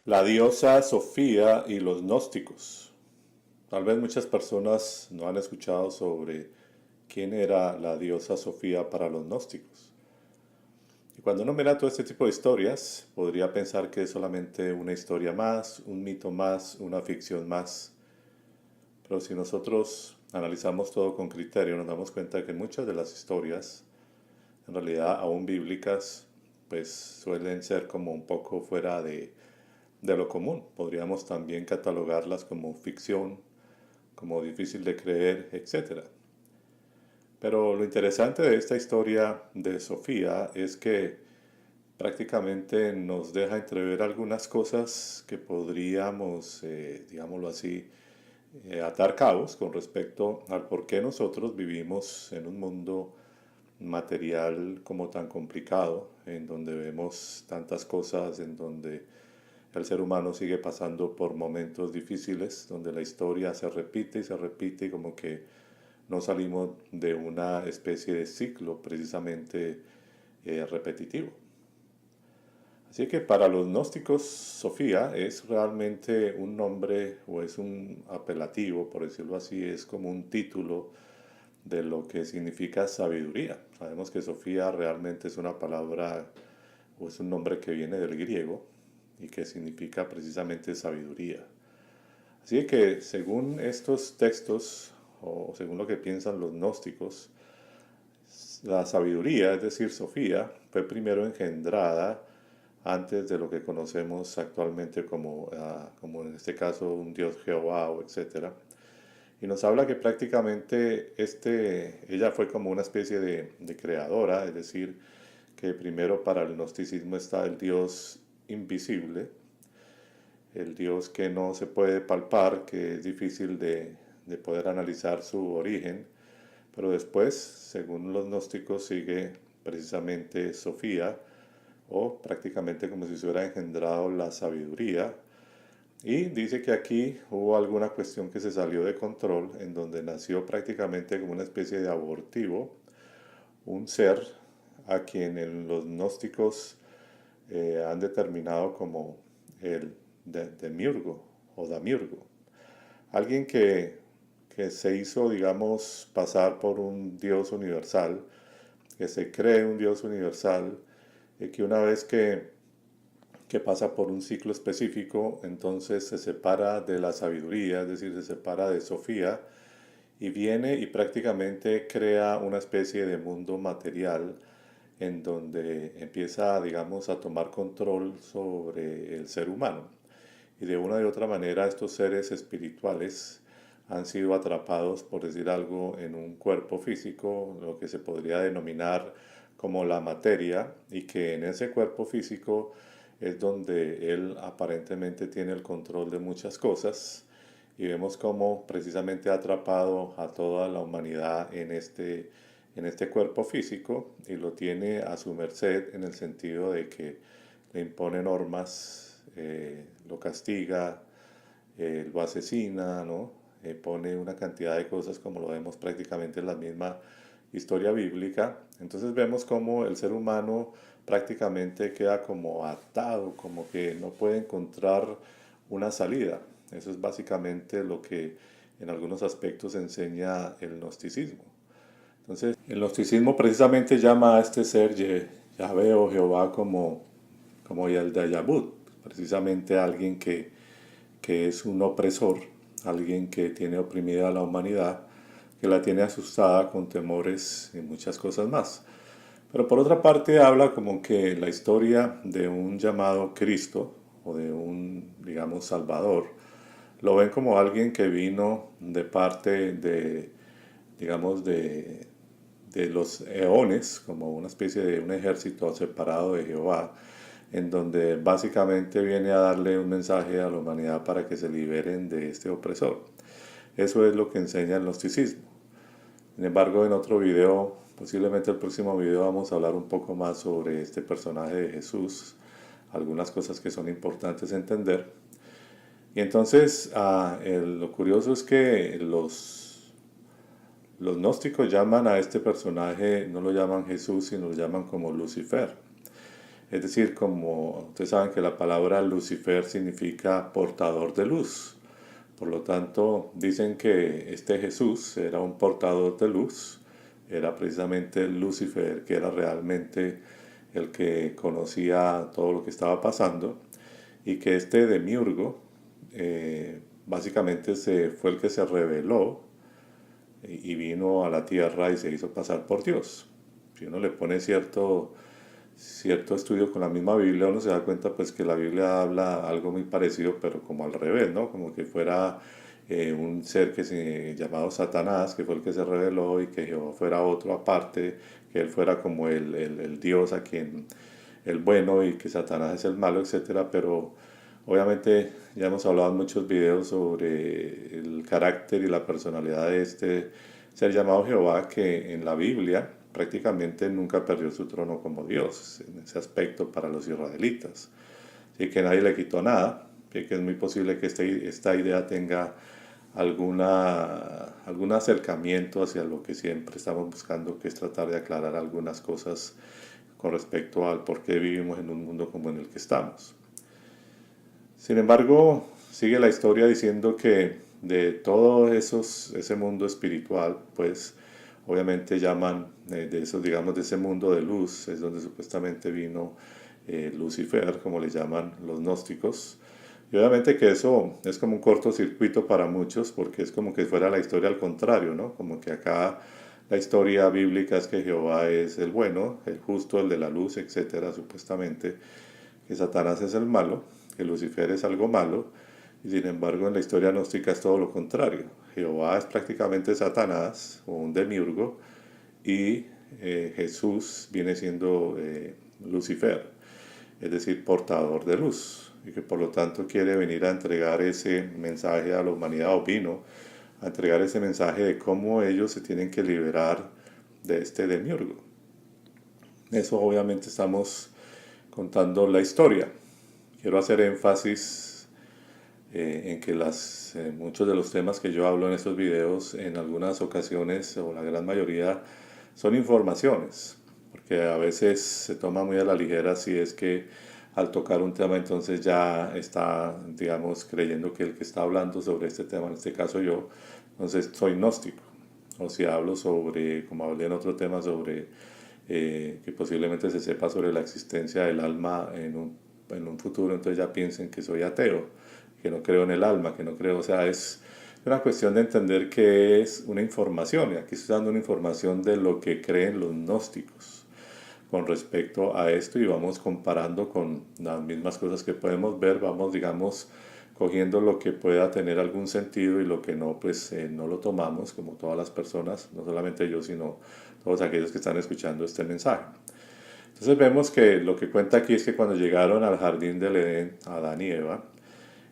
La diosa Sofía y los gnósticos. Tal vez muchas personas no han escuchado sobre quién era la diosa Sofía para los gnósticos. Y cuando uno mira todo este tipo de historias, podría pensar que es solamente una historia más, un mito más, una ficción más. Pero si nosotros analizamos todo con criterio, nos damos cuenta que muchas de las historias, en realidad aún bíblicas, pues suelen ser como un poco fuera de lo común. Podríamos también catalogarlas como ficción, como difícil de creer, etcétera. Pero lo interesante de esta historia de Sofía es que prácticamente nos deja entrever algunas cosas que podríamos, digámoslo así, atar cabos con respecto al por qué nosotros vivimos en un mundo material como tan complicado, en donde vemos tantas cosas, en donde el ser humano sigue pasando por momentos difíciles, donde la historia se repite y se repite y como que no salimos de una especie de ciclo precisamente repetitivo. Así que para los gnósticos, Sofía es realmente un nombre o es un apelativo, por decirlo así, es como un título de lo que significa sabiduría. Sabemos que Sofía realmente es una palabra o es un nombre que viene del griego y que significa precisamente sabiduría. Así que según estos textos o según lo que piensan los gnósticos, la sabiduría, es decir, Sofía, fue primero engendrada antes de lo que conocemos actualmente como en este caso un dios Jehová o etcétera. Y nos habla que prácticamente ella fue como una especie de creadora, es decir, que primero para el gnosticismo está el dios invisible, el dios que no se puede palpar, que es difícil de poder analizar su origen, pero después, según los gnósticos, sigue precisamente Sofía, o prácticamente como si se hubiera engendrado la sabiduría. Y dice que aquí hubo alguna cuestión que se salió de control, en donde nació prácticamente como una especie de abortivo, un ser a quien los gnósticos han determinado como el demiurgo o damiurgo. Alguien que se hizo, digamos, pasar por un Dios universal, que se cree un Dios universal, y que una vez que pasa por un ciclo específico, entonces se separa de la sabiduría, es decir, se separa de Sofía, y viene y prácticamente crea una especie de mundo material en donde empieza, digamos, a tomar control sobre el ser humano. Y de una y otra manera estos seres espirituales han sido atrapados, por decir algo, en un cuerpo físico, lo que se podría denominar como la materia, y que en ese cuerpo físico es donde él aparentemente tiene el control de muchas cosas, y vemos cómo precisamente ha atrapado a toda la humanidad en este cuerpo físico y lo tiene a su merced en el sentido de que le impone normas, lo castiga, lo asesina, ¿no? Pone una cantidad de cosas como lo vemos prácticamente en la misma historia bíblica. Entonces vemos cómo el ser humano prácticamente queda como atado, como que no puede encontrar una salida. Eso es básicamente lo que en algunos aspectos enseña el gnosticismo. Entonces, el gnosticismo precisamente llama a este ser Yahvé o Jehová como Yaldayabu, precisamente alguien que es un opresor, alguien que tiene oprimida a la humanidad, que la tiene asustada con temores y muchas cosas más. Pero por otra parte habla como que la historia de un llamado Cristo o de un, digamos, Salvador, lo ven como alguien que vino de parte de, digamos, de los eones, como una especie de un ejército separado de Jehová, en donde básicamente viene a darle un mensaje a la humanidad para que se liberen de este opresor. Eso es lo que enseña el gnosticismo. Sin embargo, en otro video, posiblemente el próximo video, vamos a hablar un poco más sobre este personaje de Jesús, algunas cosas que son importantes entender. Y entonces, lo curioso es que los gnósticos llaman a este personaje, no lo llaman Jesús, sino lo llaman como Lucifer. Es decir, como ustedes saben que la palabra Lucifer significa portador de luz. Por lo tanto, dicen que este Jesús era un portador de luz, era precisamente Lucifer, que era realmente el que conocía todo lo que estaba pasando, y que este demiurgo básicamente fue el que se rebeló y vino a la tierra y se hizo pasar por Dios. Si uno le pone cierto estudio con la misma Biblia, uno se da cuenta pues que la Biblia habla algo muy parecido, pero como al revés, ¿no? Como que fuera un ser que se llamado Satanás, que fue el que se rebeló, y que Jehová fuera otro aparte, que él fuera como el Dios a quien el bueno y que Satanás es el malo, etcétera. Pero obviamente ya hemos hablado en muchos videos sobre el carácter y la personalidad de este ser llamado Jehová, que en la Biblia prácticamente nunca perdió su trono como Dios en ese aspecto para los israelitas. Así que nadie le quitó nada, así que es muy posible que esta idea tenga algún acercamiento hacia lo que siempre estamos buscando, que es tratar de aclarar algunas cosas con respecto al por qué vivimos en un mundo como en el que estamos. Sin embargo, sigue la historia diciendo que de todo ese mundo espiritual, pues obviamente llaman de eso, digamos, de ese mundo de luz, es donde supuestamente vino Lucifer, como le llaman los gnósticos. Y obviamente que eso es como un cortocircuito para muchos, porque es como que fuera la historia al contrario, ¿no? Como que acá la historia bíblica es que Jehová es el bueno, el justo, el de la luz, etcétera, supuestamente, que Satanás es el malo, que Lucifer es algo malo, y sin embargo en la historia gnóstica es todo lo contrario. Jehová es prácticamente Satanás o un demiurgo, y Jesús viene siendo Lucifer, es decir, portador de luz, y que por lo tanto quiere venir a entregar ese mensaje a la humanidad, o vino a entregar ese mensaje de cómo ellos se tienen que liberar de este demiurgo. Eso obviamente estamos contando la historia. Quiero hacer énfasis en que muchos de los temas que yo hablo en estos videos en algunas ocasiones, o la gran mayoría, son informaciones, porque a veces se toma muy a la ligera si es que al tocar un tema entonces ya está, digamos, creyendo que el que está hablando sobre este tema, en este caso yo, entonces soy gnóstico. O si hablo sobre, como hablé en otro tema, sobre que posiblemente se sepa sobre la existencia del alma en un futuro, entonces ya piensen que soy ateo, que no creo en el alma, que no creo, o sea, es una cuestión de entender que es una información, y aquí estoy dando una información de lo que creen los gnósticos con respecto a esto, y vamos comparando con las mismas cosas que podemos ver, vamos, digamos, cogiendo lo que pueda tener algún sentido, y lo que no, pues no lo tomamos, como todas las personas, no solamente yo, sino todos aquellos que están escuchando este mensaje. Entonces vemos que lo que cuenta aquí es que cuando llegaron al jardín del Edén, Adán y Eva,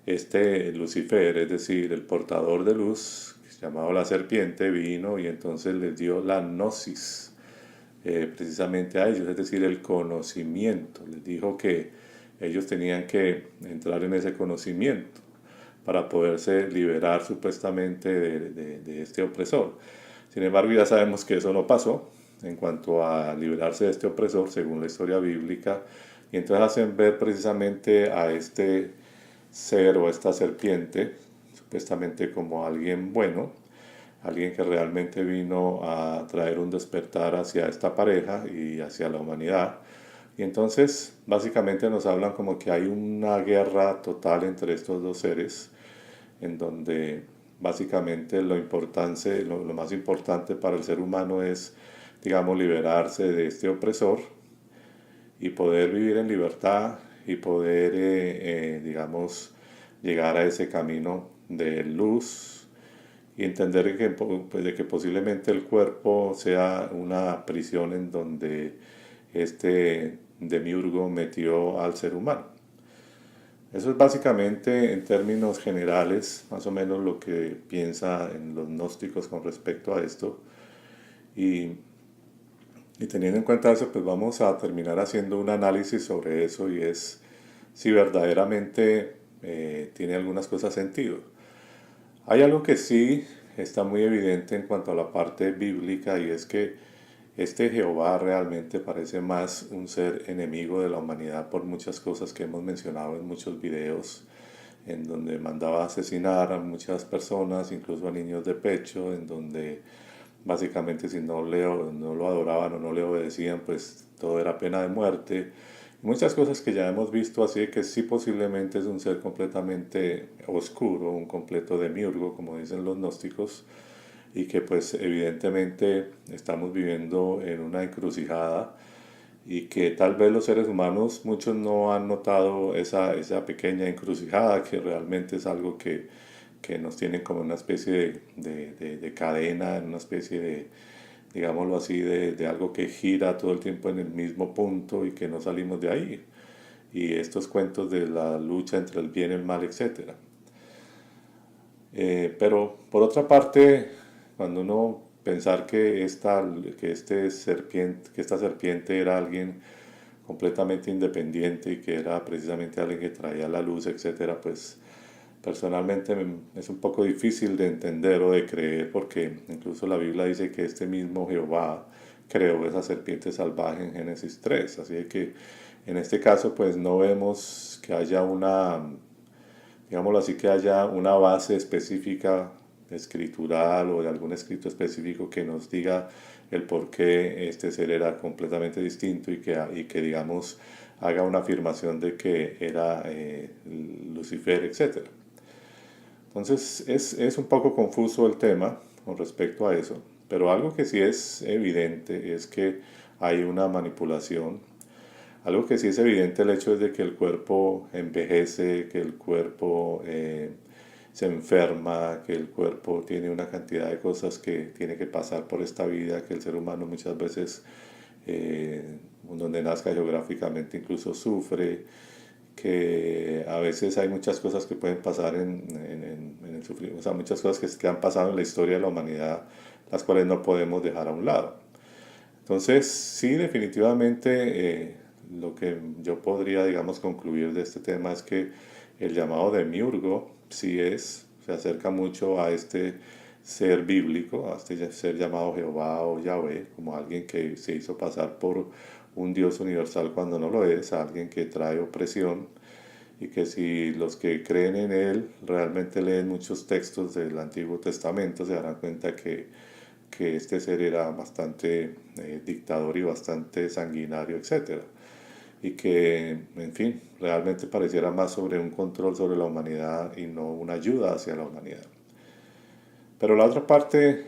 este Lucifer, es decir, el portador de luz, llamado la serpiente, vino y entonces les dio la gnosis, precisamente a ellos, es decir, el conocimiento. Les dijo que ellos tenían que entrar en ese conocimiento para poderse liberar supuestamente de este opresor. Sin embargo, ya sabemos que eso no pasó en cuanto a liberarse de este opresor, según la historia bíblica, y entonces hacen ver precisamente a este ser o esta serpiente, supuestamente como alguien bueno, alguien que realmente vino a traer un despertar hacia esta pareja y hacia la humanidad. Y entonces básicamente nos hablan como que hay una guerra total entre estos dos seres, en donde básicamente lo más importante para el ser humano es, digamos, liberarse de este opresor y poder vivir en libertad, y poder, digamos, llegar a ese camino de luz, y entender que, pues, de que posiblemente el cuerpo sea una prisión en donde este demiurgo metió al ser humano. Eso es básicamente, en términos generales, más o menos lo que piensan los gnósticos con respecto a esto. Y teniendo en cuenta eso, pues vamos a terminar haciendo un análisis sobre eso, y es si verdaderamente tiene algunas cosas sentido. Hay algo que sí está muy evidente en cuanto a la parte bíblica, y es que este Jehová realmente parece más un ser enemigo de la humanidad por muchas cosas que hemos mencionado en muchos videos, en donde mandaba asesinar a muchas personas, incluso a niños de pecho, en donde básicamente si no lo adoraban o no le obedecían, pues todo era pena de muerte. Muchas cosas que ya hemos visto, así que sí posiblemente es un ser completamente oscuro, un completo demiurgo, como dicen los gnósticos, y que pues evidentemente estamos viviendo en una encrucijada y que tal vez los seres humanos, muchos no han notado esa pequeña encrucijada, que realmente es algo que nos tiene como una especie de cadena, en una especie de, digámoslo así, de algo que gira todo el tiempo en el mismo punto y que no salimos de ahí. Y estos cuentos de la lucha entre el bien y el mal, etc. Pero por otra parte, cuando uno pensar que esta serpiente era alguien completamente independiente y que era precisamente alguien que traía la luz, etcétera, pues personalmente es un poco difícil de entender o de creer, porque incluso la Biblia dice que este mismo Jehová creó esa serpiente salvaje en Génesis 3, así que en este caso pues no vemos que haya digámoslo así, que haya una base específica escritural o de algún escrito específico que nos diga el por qué este ser era completamente distinto y que digamos, haga una afirmación de que era Lucifer, etc. Entonces es un poco confuso el tema con respecto a eso, pero algo que sí es evidente es que hay una manipulación. Algo que sí es evidente, el hecho es de que el cuerpo envejece, que el cuerpo se enferma, que el cuerpo tiene una cantidad de cosas que tiene que pasar por esta vida, que el ser humano muchas veces, donde nazca geográficamente, incluso sufre, que a veces hay muchas cosas que pueden pasar en el sufrimiento, o sea, muchas cosas que han pasado en la historia de la humanidad, las cuales no podemos dejar a un lado. Entonces, sí, definitivamente lo que yo podría, digamos, concluir de este tema es que el llamado demiurgo se acerca mucho a este ser bíblico, a este ser llamado Jehová o Yahweh, como alguien que se hizo pasar por un Dios universal cuando no lo es, alguien que trae opresión, y que si los que creen en él realmente leen muchos textos del Antiguo Testamento se darán cuenta que este ser era bastante dictador y bastante sanguinario, etc. Y que, en fin, realmente pareciera más sobre un control sobre la humanidad y no una ayuda hacia la humanidad. Pero la otra parte,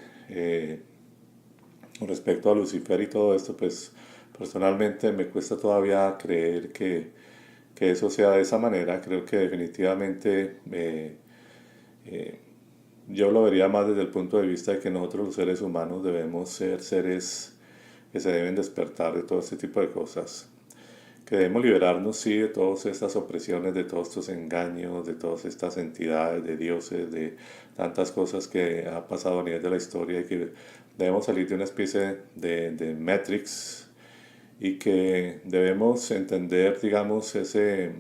con respecto a Lucifer y todo esto, pues personalmente me cuesta todavía creer que eso sea de esa manera. Creo que definitivamente eh, yo lo vería más desde el punto de vista de que nosotros los seres humanos debemos ser seres que se deben despertar de todo este tipo de cosas, que debemos liberarnos, sí, de todas estas opresiones, de todos estos engaños, de todas estas entidades, de dioses, de tantas cosas que ha pasado a nivel de la historia, y que debemos salir de una especie de Matrix, y que debemos entender, digamos, ese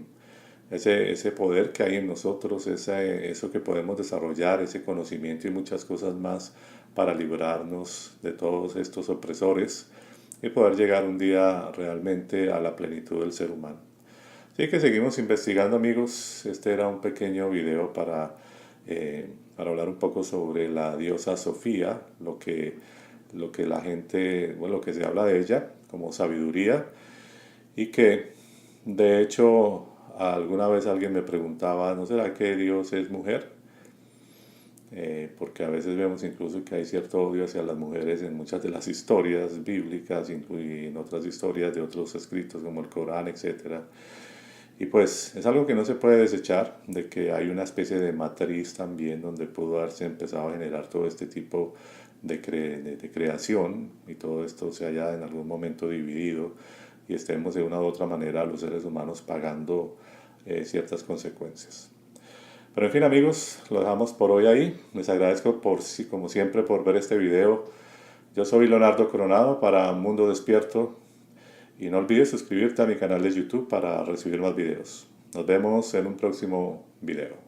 poder que hay en nosotros, eso que podemos desarrollar, ese conocimiento y muchas cosas más para librarnos de todos estos opresores y poder llegar un día realmente a la plenitud del ser humano. Así que seguimos investigando, amigos. Este era un pequeño video para hablar un poco sobre la diosa Sofía, lo que la gente, bueno, lo que se habla de ella como sabiduría, y que de hecho alguna vez alguien me preguntaba, ¿no será que Dios es mujer? Porque a veces vemos incluso que hay cierto odio hacia las mujeres en muchas de las historias bíblicas y en otras historias de otros escritos como el Corán, etc. Y pues es algo que no se puede desechar, de que hay una especie de matriz también donde pudo haberse empezado a generar todo este tipo de creación, y todo esto se haya en algún momento dividido y estemos de una u otra manera los seres humanos pagando ciertas consecuencias. Pero en fin, amigos, lo dejamos por hoy ahí. Les agradezco como siempre por ver este video. Yo soy Leonardo Coronado para Mundo Despierto, y no olvides suscribirte a mi canal de YouTube para recibir más videos. Nos vemos en un próximo video.